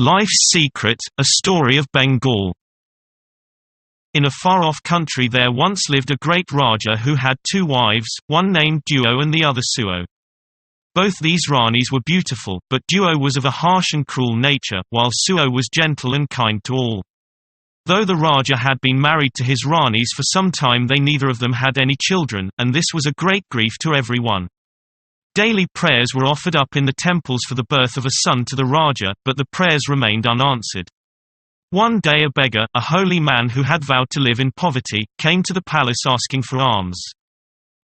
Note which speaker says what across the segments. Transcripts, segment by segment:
Speaker 1: Life's Secret, A Story of Bengal. In a far-off country there once lived a great Raja who had two wives, one named Duo and the other Suo. Both these Ranis were beautiful, but Duo was of a harsh and cruel nature, while Suo was gentle and kind to all. Though the Raja had been married to his Ranis for some time, they neither of them had any children, and this was a great grief to everyone. Daily prayers were offered up in the temples for the birth of a son to the Raja, but the prayers remained unanswered. One day a beggar, a holy man who had vowed to live in poverty, came to the palace asking for alms.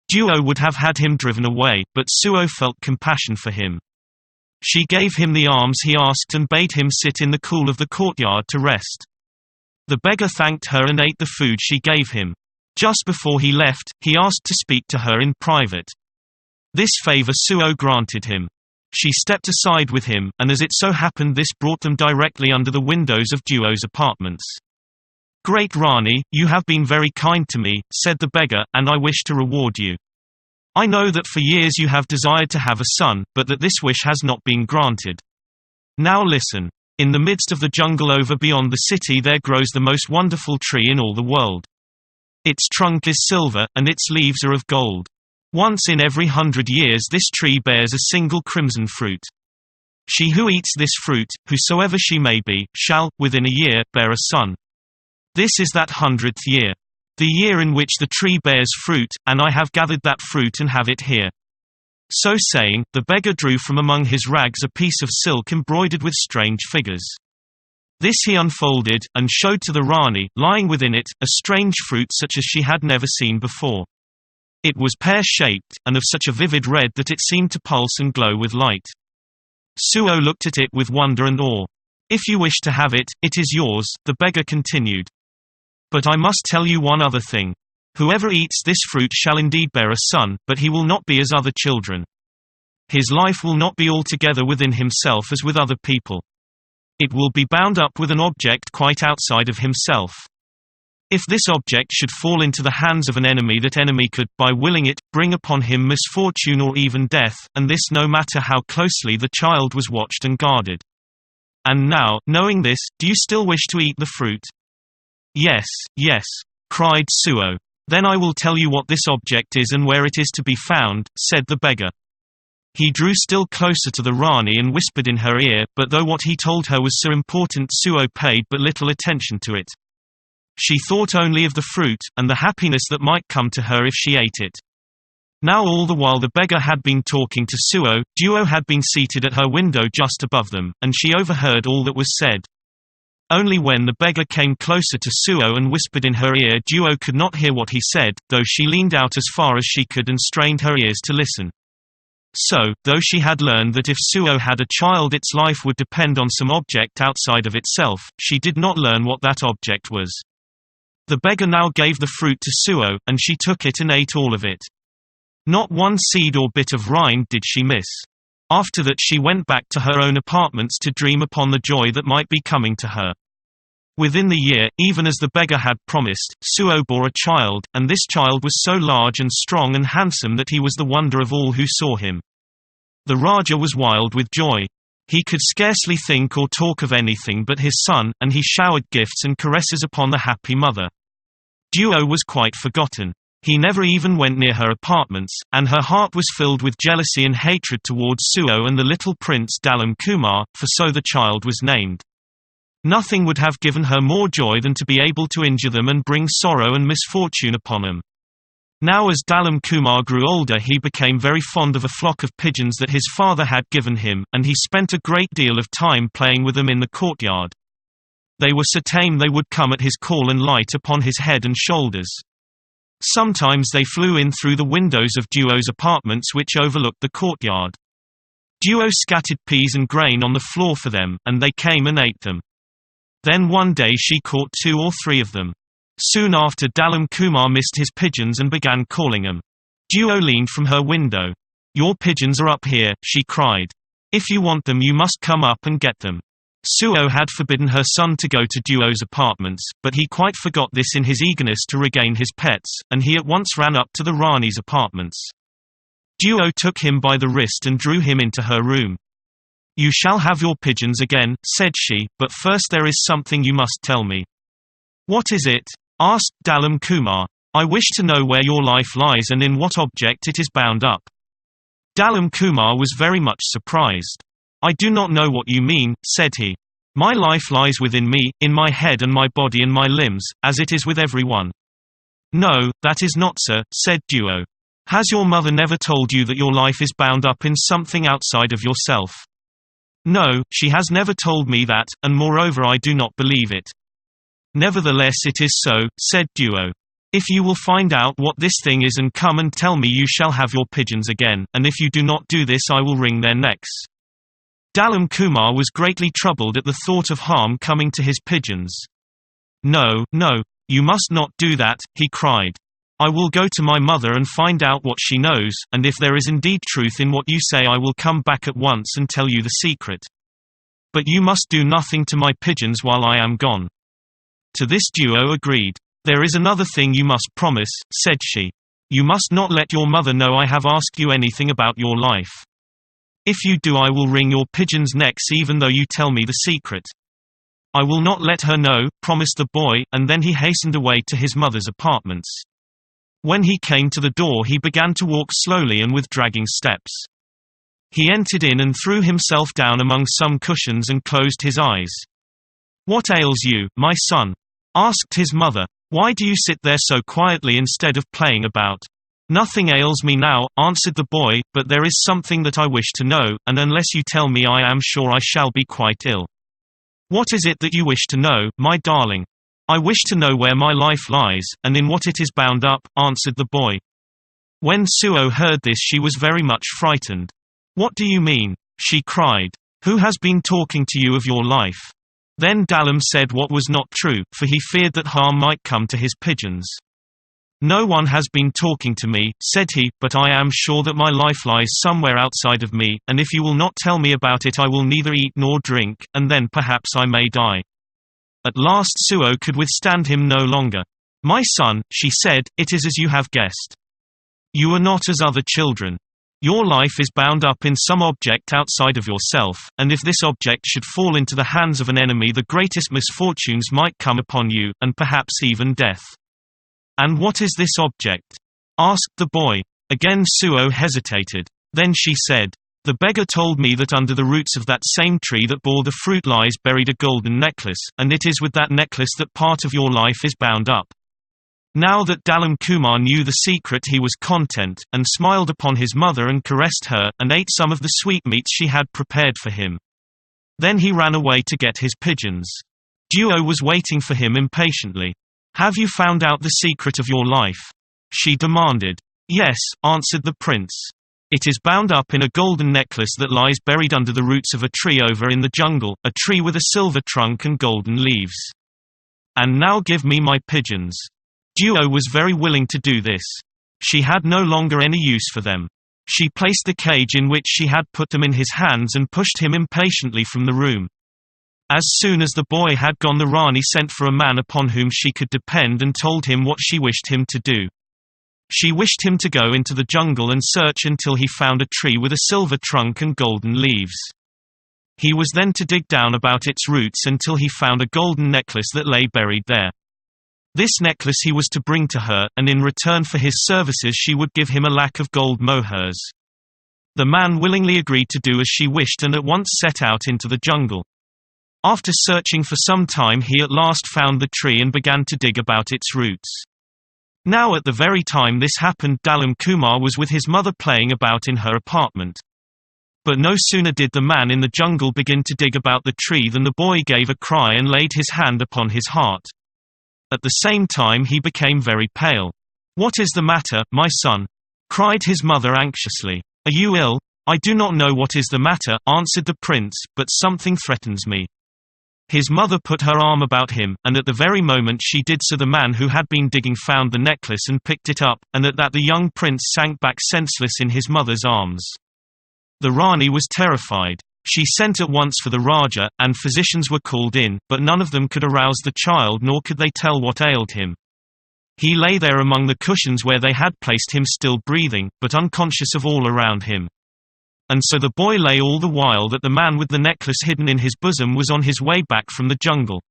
Speaker 1: Duo would have had him driven away, but Suo felt compassion for him. She gave him the alms he asked and bade him sit in the cool of the courtyard to rest. The beggar thanked her and ate the food she gave him. Just before he left, he asked to speak to her in private. This favor Suo granted him. She stepped aside with him, and as it so happened this brought them directly under the windows of Duo's apartments. "Great Rani, you have been very kind to me," said the beggar, "and I wish to reward you. I know that for years you have desired to have a son, but that this wish has not been granted. Now listen. In the midst of the jungle over beyond the city there grows the most wonderful tree in all the world. Its trunk is silver, and its leaves are of gold. Once in every 100 years this tree bears a single crimson fruit. She who eats this fruit, whosoever she may be, shall, within a year, bear a son. This is that 100th year. The year in which the tree bears fruit, and I have gathered that fruit and have it here." So saying, the beggar drew from among his rags a piece of silk embroidered with strange figures. This he unfolded, and showed to the Rani, lying within it, a strange fruit such as she had never seen before. It was pear-shaped, and of such a vivid red that it seemed to pulse and glow with light. Suo looked at it with wonder and awe. "If you wish to have it, it is yours," the beggar continued. "But I must tell you one other thing. Whoever eats this fruit shall indeed bear a son, but he will not be as other children. His life will not be altogether within himself as with other people. It will be bound up with an object quite outside of himself. If this object should fall into the hands of an enemy, that enemy could, by willing it, bring upon him misfortune or even death, and this no matter how closely the child was watched and guarded. And now, knowing this, do you still wish to eat the fruit?" "Yes, yes," cried Suo. "Then I will tell you what this object is and where it is to be found," said the beggar. He drew still closer to the Rani and whispered in her ear, but though what he told her was so important, Suo paid but little attention to it. She thought only of the fruit, and the happiness that might come to her if she ate it. Now all the while the beggar had been talking to Suo, Duo had been seated at her window just above them, and she overheard all that was said. Only when the beggar came closer to Suo and whispered in her ear, Duo could not hear what he said, though she leaned out as far as she could and strained her ears to listen. So, though she had learned that if Suo had a child its life would depend on some object outside of itself, she did not learn what that object was. The beggar now gave the fruit to Suo, and she took it and ate all of it. Not one seed or bit of rind did she miss. After that she went back to her own apartments to dream upon the joy that might be coming to her. Within the year, even as the beggar had promised, Suo bore a child, and this child was so large and strong and handsome that he was the wonder of all who saw him. The Raja was wild with joy. He could scarcely think or talk of anything but his son, and he showered gifts and caresses upon the happy mother. Duo was quite forgotten. He never even went near her apartments, and her heart was filled with jealousy and hatred towards Suo and the little prince Dalam Kumar, for so the child was named. Nothing would have given her more joy than to be able to injure them and bring sorrow and misfortune upon them. Now as Dalam Kumar grew older he became very fond of a flock of pigeons that his father had given him, and he spent a great deal of time playing with them in the courtyard. They were so tame they would come at his call and light upon his head and shoulders. Sometimes they flew in through the windows of Duo's apartments which overlooked the courtyard. Duo scattered peas and grain on the floor for them, and they came and ate them. Then one day she caught 2 or 3 of them. Soon after Dalam Kumar missed his pigeons and began calling them. Duo leaned from her window. "Your pigeons are up here," she cried. "If you want them you must come up and get them." Suo had forbidden her son to go to Duo's apartments, but he quite forgot this in his eagerness to regain his pets, and he at once ran up to the Rani's apartments. Duo took him by the wrist and drew him into her room. "You shall have your pigeons again," said she, "but first there is something you must tell me." "What is it?" asked Dalam Kumar. "I wish to know where your life lies and in what object it is bound up." Dalam Kumar was very much surprised. "I do not know what you mean," said he. "My life lies within me, in my head and my body and my limbs, as it is with everyone." "No, that is not so," said Duo. "Has your mother never told you that your life is bound up in something outside of yourself?" "No, she has never told me that, and moreover I do not believe it." "Nevertheless it is so," said Duo. "If you will find out what this thing is and come and tell me, you shall have your pigeons again, and if you do not do this I will wring their necks." Dalam Kumar was greatly troubled at the thought of harm coming to his pigeons. "No, no, you must not do that," he cried. "I will go to my mother and find out what she knows, and if there is indeed truth in what you say I will come back at once and tell you the secret. But you must do nothing to my pigeons while I am gone." To this Duo agreed. "There is another thing you must promise," said she. "You must not let your mother know I have asked you anything about your life. If you do I will wring your pigeons' necks even though you tell me the secret." "I will not let her know," promised the boy, and then he hastened away to his mother's apartments. When he came to the door he began to walk slowly and with dragging steps. He entered in and threw himself down among some cushions and closed his eyes. "What ails you, my son?" asked his mother. "Why do you sit there so quietly instead of playing about?" "Nothing ails me now," answered the boy, "but there is something that I wish to know, and unless you tell me I am sure I shall be quite ill." "What is it that you wish to know, my darling?" "I wish to know where my life lies, and in what it is bound up," answered the boy. When Suo heard this she was very much frightened. "What do you mean?" she cried. "Who has been talking to you of your life?" Then Dalam said what was not true, for he feared that harm might come to his pigeons. "No one has been talking to me," said he, "but I am sure that my life lies somewhere outside of me, and if you will not tell me about it I will neither eat nor drink, and then perhaps I may die." At last Suo could withstand him no longer. "My son," she said, "it is as you have guessed. You are not as other children. Your life is bound up in some object outside of yourself, and if this object should fall into the hands of an enemy the greatest misfortunes might come upon you, and perhaps even death." "And what is this object?" asked the boy. Again Suo hesitated. Then she said, "The beggar told me that under the roots of that same tree that bore the fruit lies buried a golden necklace, and it is with that necklace that part of your life is bound up." Now that Dalam Kumar knew the secret he was content, and smiled upon his mother and caressed her, and ate some of the sweetmeats she had prepared for him. Then he ran away to get his pigeons. Duo was waiting for him impatiently. "Have you found out the secret of your life?" she demanded. "Yes," answered the prince. "It is bound up in a golden necklace that lies buried under the roots of a tree over in the jungle, a tree with a silver trunk and golden leaves. And now give me my pigeons." Duo was very willing to do this. She had no longer any use for them. She placed the cage in which she had put them in his hands and pushed him impatiently from the room. As soon as the boy had gone the Rani sent for a man upon whom she could depend and told him what she wished him to do. She wished him to go into the jungle and search until he found a tree with a silver trunk and golden leaves. He was then to dig down about its roots until he found a golden necklace that lay buried there. This necklace he was to bring to her, and in return for his services she would give him a lakh of gold mohurs. The man willingly agreed to do as she wished and at once set out into the jungle. After searching for some time he at last found the tree and began to dig about its roots. Now at the very time this happened Dalam Kumar was with his mother playing about in her apartment. But no sooner did the man in the jungle begin to dig about the tree than the boy gave a cry and laid his hand upon his heart. At the same time he became very pale. "What is the matter, my son?" cried his mother anxiously. "Are you ill?" "I do not know what is the matter," answered the prince, "but something threatens me." His mother put her arm about him, and at the very moment she did so the man who had been digging found the necklace and picked it up, and at that the young prince sank back senseless in his mother's arms. The Rani was terrified. She sent at once for the Raja, and physicians were called in, but none of them could arouse the child nor could they tell what ailed him. He lay there among the cushions where they had placed him still breathing, but unconscious of all around him. And so the boy lay all the while that the man with the necklace hidden in his bosom was on his way back from the jungle.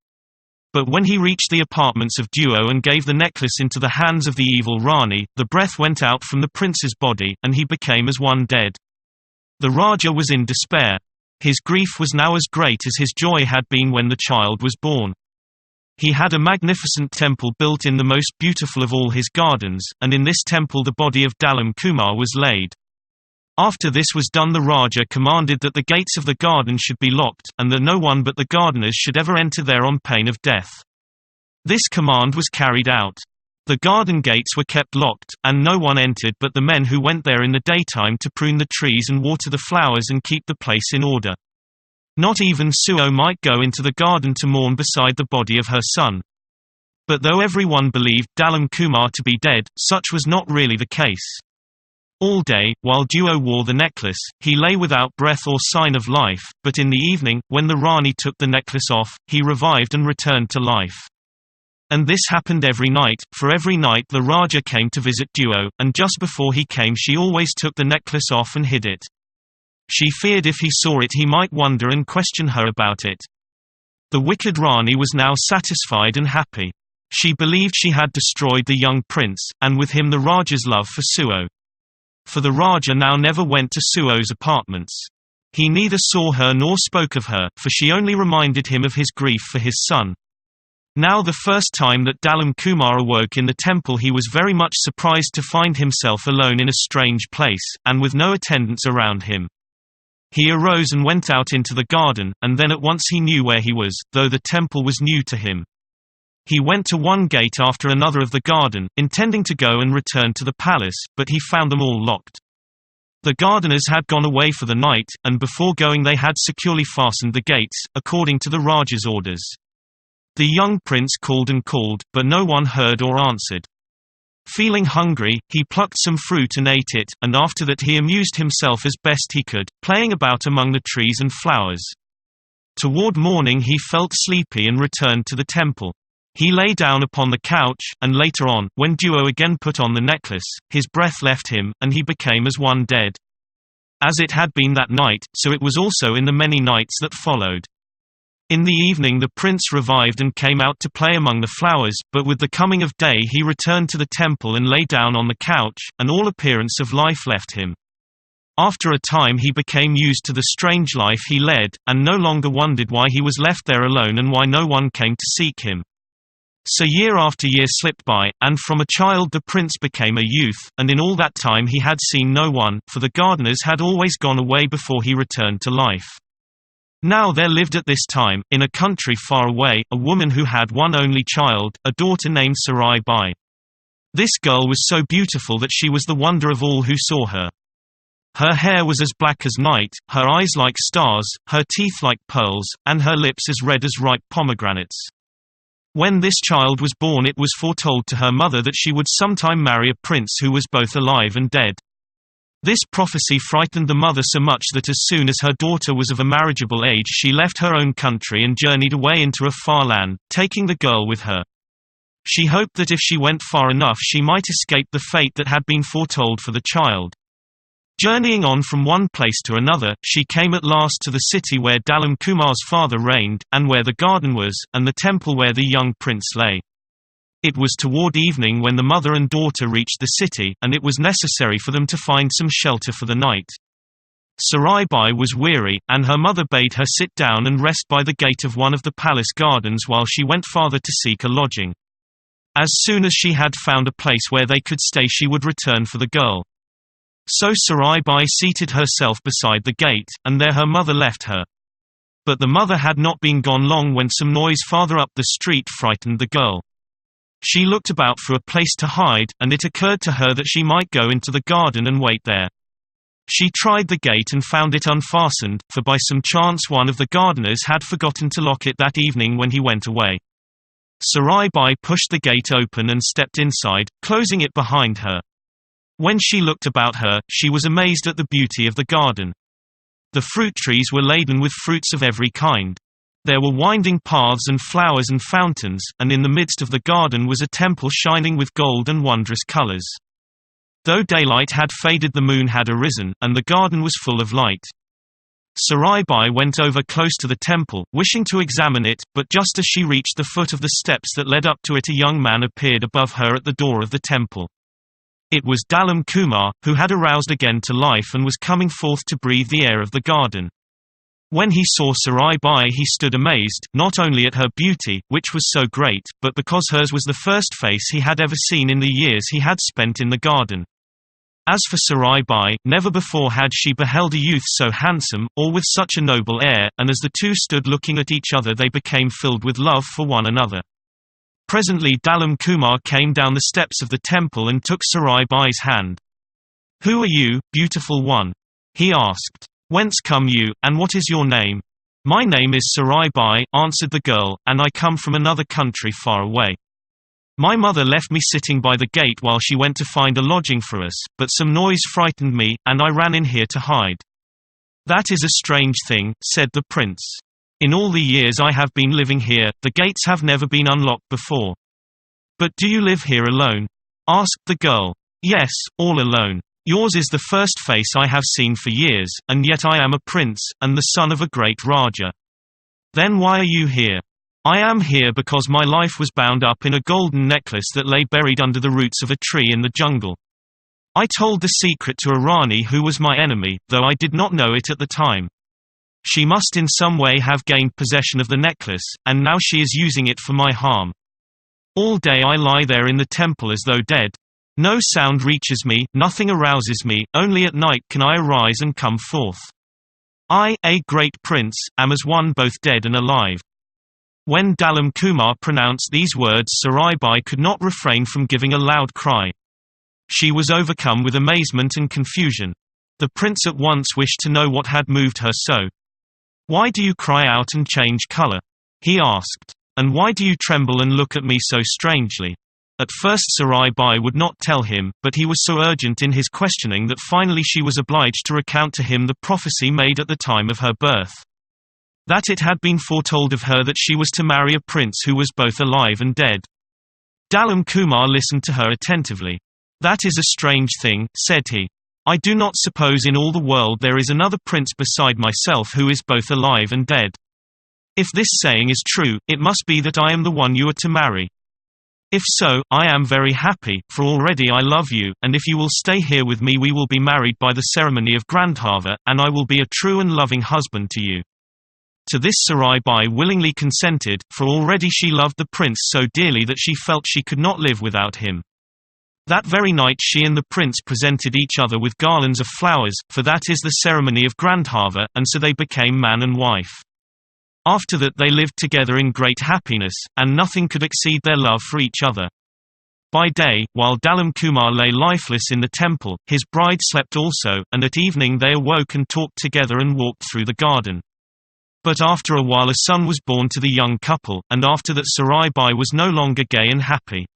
Speaker 1: But when he reached the apartments of Duo and gave the necklace into the hands of the evil Rani, the breath went out from the prince's body, and he became as one dead. The Raja was in despair. His grief was now as great as his joy had been when the child was born. He had a magnificent temple built in the most beautiful of all his gardens, and in this temple the body of Dalam Kumar was laid. After this was done, the Raja commanded that the gates of the garden should be locked, and that no one but the gardeners should ever enter there on pain of death. This command was carried out. The garden gates were kept locked, and no one entered but the men who went there in the daytime to prune the trees and water the flowers and keep the place in order. Not even Suo might go into the garden to mourn beside the body of her son. But though everyone believed Dalam Kumar to be dead, such was not really the case. All day, while Duo wore the necklace, he lay without breath or sign of life, but in the evening, when the Rani took the necklace off, he revived and returned to life. And this happened every night, for every night the Raja came to visit Duo, and just before he came she always took the necklace off and hid it. She feared if he saw it he might wonder and question her about it. The wicked Rani was now satisfied and happy. She believed she had destroyed the young prince, and with him the Raja's love for Suo. For the Raja now never went to Suo's apartments. He neither saw her nor spoke of her, for she only reminded him of his grief for his son. Now the first time that Dalam Kumar awoke in the temple he was very much surprised to find himself alone in a strange place, and with no attendants around him. He arose and went out into the garden, and then at once he knew where he was, though the temple was new to him. He went to one gate after another of the garden, intending to go and return to the palace, but he found them all locked. The gardeners had gone away for the night, and before going they had securely fastened the gates, according to the Raja's orders. The young prince called and called, but no one heard or answered. Feeling hungry, he plucked some fruit and ate it, and after that he amused himself as best he could, playing about among the trees and flowers. Toward morning he felt sleepy and returned to the temple. He lay down upon the couch, and later on, when Duo again put on the necklace, his breath left him, and he became as one dead. As it had been that night, so it was also in the many nights that followed. In the evening the prince revived and came out to play among the flowers, but with the coming of day he returned to the temple and lay down on the couch, and all appearance of life left him. After a time he became used to the strange life he led, and no longer wondered why he was left there alone and why no one came to seek him. So year after year slipped by, and from a child the prince became a youth, and in all that time he had seen no one, for the gardeners had always gone away before he returned to life. Now there lived at this time, in a country far away, a woman who had one only child, a daughter named Sarai Bai. This girl was so beautiful that she was the wonder of all who saw her. Her hair was as black as night, her eyes like stars, her teeth like pearls, and her lips as red as ripe pomegranates. When this child was born it was foretold to her mother that she would sometime marry a prince who was both alive and dead. This prophecy frightened the mother so much that as soon as her daughter was of a marriageable age she left her own country and journeyed away into a far land, taking the girl with her. She hoped that if she went far enough she might escape the fate that had been foretold for the child. Journeying on from one place to another, she came at last to the city where Dalam Kumar's father reigned, and where the garden was, and the temple where the young prince lay. It was toward evening when the mother and daughter reached the city, and it was necessary for them to find some shelter for the night. Sarai Bai was weary, and her mother bade her sit down and rest by the gate of one of the palace gardens while she went farther to seek a lodging. As soon as she had found a place where they could stay she would return for the girl. So Sarai Bai seated herself beside the gate, and there her mother left her. But the mother had not been gone long when some noise farther up the street frightened the girl. She looked about for a place to hide, and it occurred to her that she might go into the garden and wait there. She tried the gate and found it unfastened, for by some chance one of the gardeners had forgotten to lock it that evening when he went away. Sarai Bai pushed the gate open and stepped inside, closing it behind her. When she looked about her, she was amazed at the beauty of the garden. The fruit trees were laden with fruits of every kind. There were winding paths and flowers and fountains, and in the midst of the garden was a temple shining with gold and wondrous colors. Though daylight had faded, the moon had arisen, and the garden was full of light. Sarai Bai went over close to the temple, wishing to examine it, but just as she reached the foot of the steps that led up to it, a young man appeared above her at the door of the temple. It was Dalam Kumar, who had aroused again to life and was coming forth to breathe the air of the garden. When he saw Sarai Bai, he stood amazed, not only at her beauty, which was so great, but because hers was the first face he had ever seen in the years he had spent in the garden. As for Sarai Bai, never before had she beheld a youth so handsome, or with such a noble air, and as the two stood looking at each other they became filled with love for one another. Presently Dalam Kumar came down the steps of the temple and took Sarai Bai's hand. "Who are you, beautiful one?" he asked. "Whence come you, and what is your name?" "My name is Sarai Bai," answered the girl, "and I come from another country far away. My mother left me sitting by the gate while she went to find a lodging for us, but some noise frightened me, and I ran in here to hide." "That is a strange thing," said the prince. "In all the years I have been living here, the gates have never been unlocked before." "But do you live here alone?" asked the girl. "Yes, all alone. Yours is the first face I have seen for years, and yet I am a prince, and the son of a great Raja." "Then why are you here?" "I am here because my life was bound up in a golden necklace that lay buried under the roots of a tree in the jungle. I told the secret to a Rani who was my enemy, though I did not know it at the time. She must in some way have gained possession of the necklace, and now she is using it for my harm. All day I lie there in the temple as though dead. No sound reaches me, nothing arouses me, only at night can I arise and come forth. I, a great prince, am as one both dead and alive." When Dalam Kumar pronounced these words, Sarai Bai could not refrain from giving a loud cry. She was overcome with amazement and confusion. The prince at once wished to know what had moved her so. "Why do you cry out and change color?" he asked. "And why do you tremble and look at me so strangely?" At first Sarai Bai would not tell him, but he was so urgent in his questioning that finally she was obliged to recount to him the prophecy made at the time of her birth. That it had been foretold of her that she was to marry a prince who was both alive and dead. Dalam Kumar listened to her attentively. "That is a strange thing," said he. "I do not suppose in all the world there is another prince beside myself who is both alive and dead. If this saying is true, it must be that I am the one you are to marry. If so, I am very happy, for already I love you, and if you will stay here with me we will be married by the ceremony of Grandhava, and I will be a true and loving husband to you." To this Sarai Bai willingly consented, for already she loved the prince so dearly that she felt she could not live without him. That very night she and the prince presented each other with garlands of flowers, for that is the ceremony of Grandhava, and so they became man and wife. After that they lived together in great happiness, and nothing could exceed their love for each other. By day, while Dalam Kumar lay lifeless in the temple, his bride slept also, and at evening they awoke and talked together and walked through the garden. But after a while a son was born to the young couple, and after that Sarai Bai was no longer gay and happy.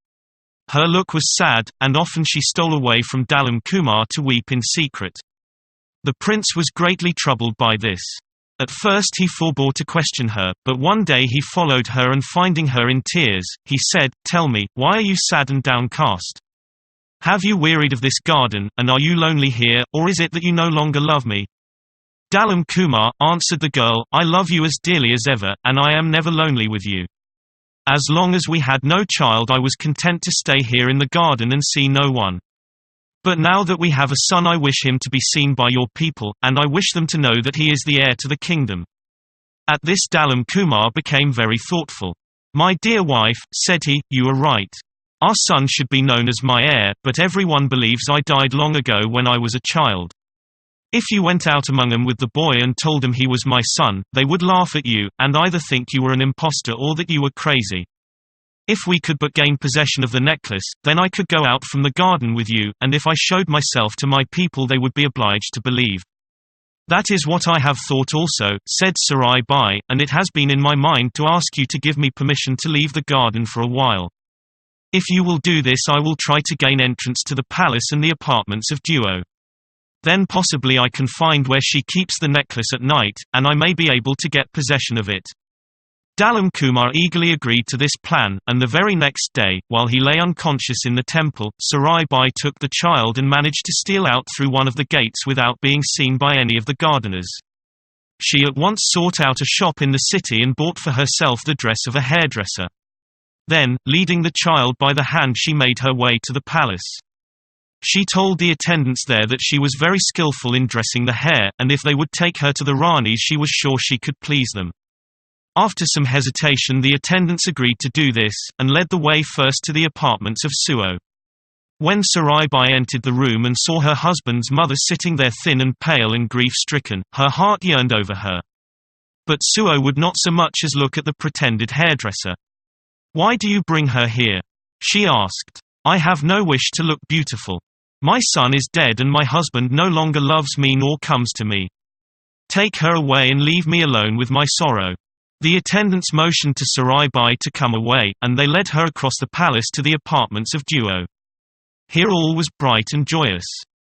Speaker 1: Her look was sad, and often she stole away from Dalam Kumar to weep in secret. The prince was greatly troubled by this. At first he forbore to question her, but one day he followed her and finding her in tears, he said, "Tell me, why are you sad and downcast? Have you wearied of this garden, and are you lonely here, or is it that you no longer love me?" "Dalam Kumar," answered the girl, "I love you as dearly as ever, and I am never lonely with you. As long as we had no child I was content to stay here in the garden and see no one. But now that we have a son I wish him to be seen by your people, and I wish them to know that he is the heir to the kingdom." At this Dalam Kumar became very thoughtful. "My dear wife," said he, "you are right. Our son should be known as my heir, but everyone believes I died long ago when I was a child. If you went out among them with the boy and told them he was my son, they would laugh at you, and either think you were an impostor or that you were crazy. If we could but gain possession of the necklace, then I could go out from the garden with you, and if I showed myself to my people they would be obliged to believe." "That is what I have thought also," said Sarai Bai, "and it has been in my mind to ask you to give me permission to leave the garden for a while. If you will do this I will try to gain entrance to the palace and the apartments of Duo. Then possibly I can find where she keeps the necklace at night, and I may be able to get possession of it." Dalam Kumar eagerly agreed to this plan, and the very next day, while he lay unconscious in the temple, Sarai Bai took the child and managed to steal out through one of the gates without being seen by any of the gardeners. She at once sought out a shop in the city and bought for herself the dress of a hairdresser. Then, leading the child by the hand, she made her way to the palace. She told the attendants there that she was very skillful in dressing the hair, and if they would take her to the Ranis she was sure she could please them. After some hesitation the attendants agreed to do this, and led the way first to the apartments of Suo. When Sarai Bai entered the room and saw her husband's mother sitting there thin and pale and grief-stricken, her heart yearned over her. But Suo would not so much as look at the pretended hairdresser. "Why do you bring her here?" she asked. "I have no wish to look beautiful. My son is dead and my husband no longer loves me nor comes to me. Take her away and leave me alone with my sorrow." The attendants motioned to Sarai Bai to come away, and they led her across the palace to the apartments of Duo. Here all was bright and joyous.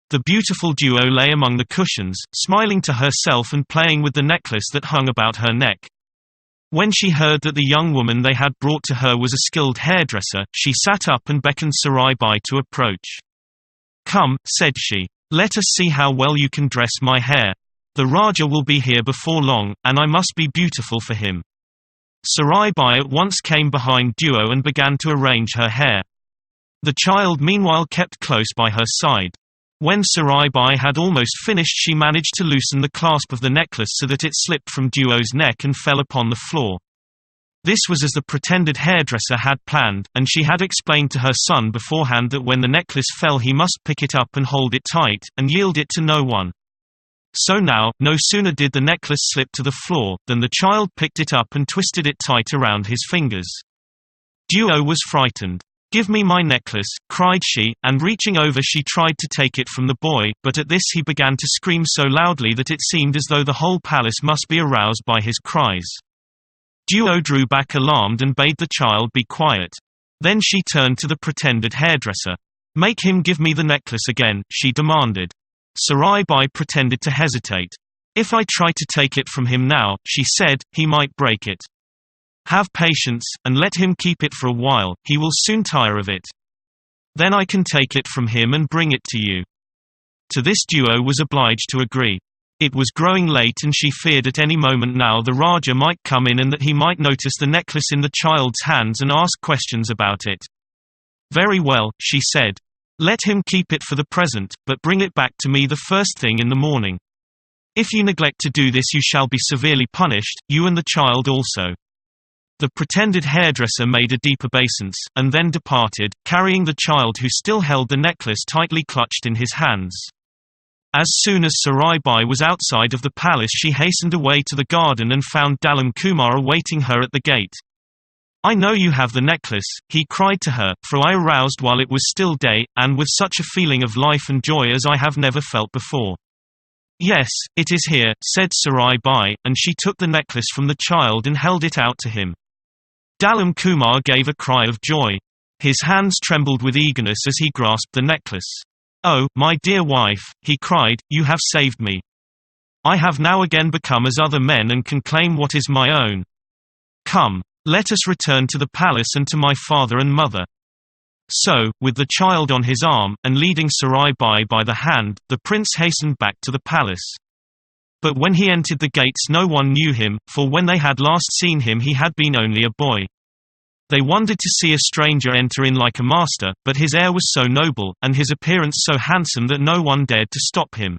Speaker 1: The beautiful Duo lay among the cushions, smiling to herself and playing with the necklace that hung about her neck. When she heard that the young woman they had brought to her was a skilled hairdresser, she sat up and beckoned Sarai Bai to approach. "Come," said she. "Let us see how well you can dress my hair. The Raja will be here before long, and I must be beautiful for him." Sarai Bai at once came behind Duo and began to arrange her hair. The child meanwhile kept close by her side. When Sarai Bai had almost finished she managed to loosen the clasp of the necklace so that it slipped from Duo's neck and fell upon the floor. This was as the pretended hairdresser had planned, and she had explained to her son beforehand that when the necklace fell he must pick it up and hold it tight, and yield it to no one. So now, no sooner did the necklace slip to the floor, than the child picked it up and twisted it tight around his fingers. Duo was frightened. "Give me my necklace," cried she, and reaching over she tried to take it from the boy, but at this he began to scream so loudly that it seemed as though the whole palace must be aroused by his cries. Duo drew back alarmed and bade the child be quiet. Then she turned to the pretended hairdresser. "Make him give me the necklace again," she demanded. Sarai Bai pretended to hesitate. "If I try to take it from him now," she said, "he might break it. Have patience, and let him keep it for a while, he will soon tire of it. Then I can take it from him and bring it to you." To this Duo was obliged to agree. It was growing late and she feared at any moment now the Raja might come in and that he might notice the necklace in the child's hands and ask questions about it. "Very well," she said. "Let him keep it for the present, but bring it back to me the first thing in the morning. If you neglect to do this you shall be severely punished, you and the child also." The pretended hairdresser made a deep obeisance, and then departed, carrying the child who still held the necklace tightly clutched in his hands. As soon as Sarai Bai was outside of the palace she hastened away to the garden and found Dalam Kumar awaiting her at the gate. "I know you have the necklace," he cried to her, "for I aroused while it was still day, and with such a feeling of life and joy as I have never felt before." "Yes, it is here," said Sarai Bai, and she took the necklace from the child and held it out to him. Dalam Kumar gave a cry of joy. His hands trembled with eagerness as he grasped the necklace. "Oh, my dear wife," he cried, "you have saved me. I have now again become as other men and can claim what is my own. Come, let us return to the palace and to my father and mother." So, with the child on his arm, and leading Sarai Bai by the hand, the prince hastened back to the palace. But when he entered the gates no one knew him, for when they had last seen him he had been only a boy. They wondered to see a stranger enter in like a master, but his air was so noble, and his appearance so handsome that no one dared to stop him.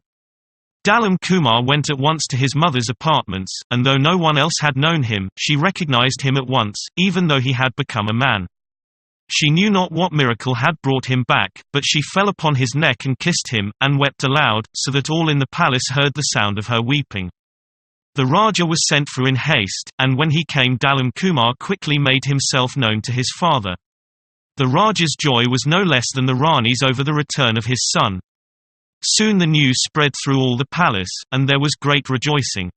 Speaker 1: Dalam Kumar went at once to his mother's apartments, and though no one else had known him, she recognized him at once, even though he had become a man. She knew not what miracle had brought him back, but she fell upon his neck and kissed him, and wept aloud, so that all in the palace heard the sound of her weeping. The Raja was sent for in haste, and when he came Dalam Kumar quickly made himself known to his father. The Raja's joy was no less than the Rani's over the return of his son. Soon the news spread through all the palace, and there was great rejoicing.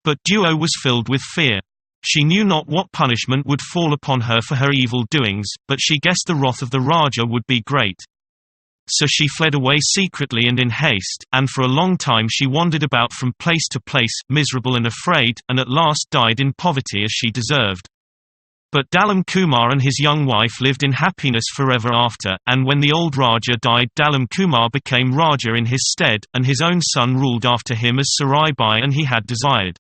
Speaker 1: But Duo was filled with fear. She knew not what punishment would fall upon her for her evil doings, but she guessed the wrath of the Raja would be great. So she fled away secretly and in haste, and for a long time she wandered about from place to place, miserable and afraid, and at last died in poverty as she deserved. But Dalam Kumar and his young wife lived in happiness forever after, and when the old Raja died, Dalam Kumar became Raja in his stead, and his own son ruled after him as Sarai Bai and he had desired.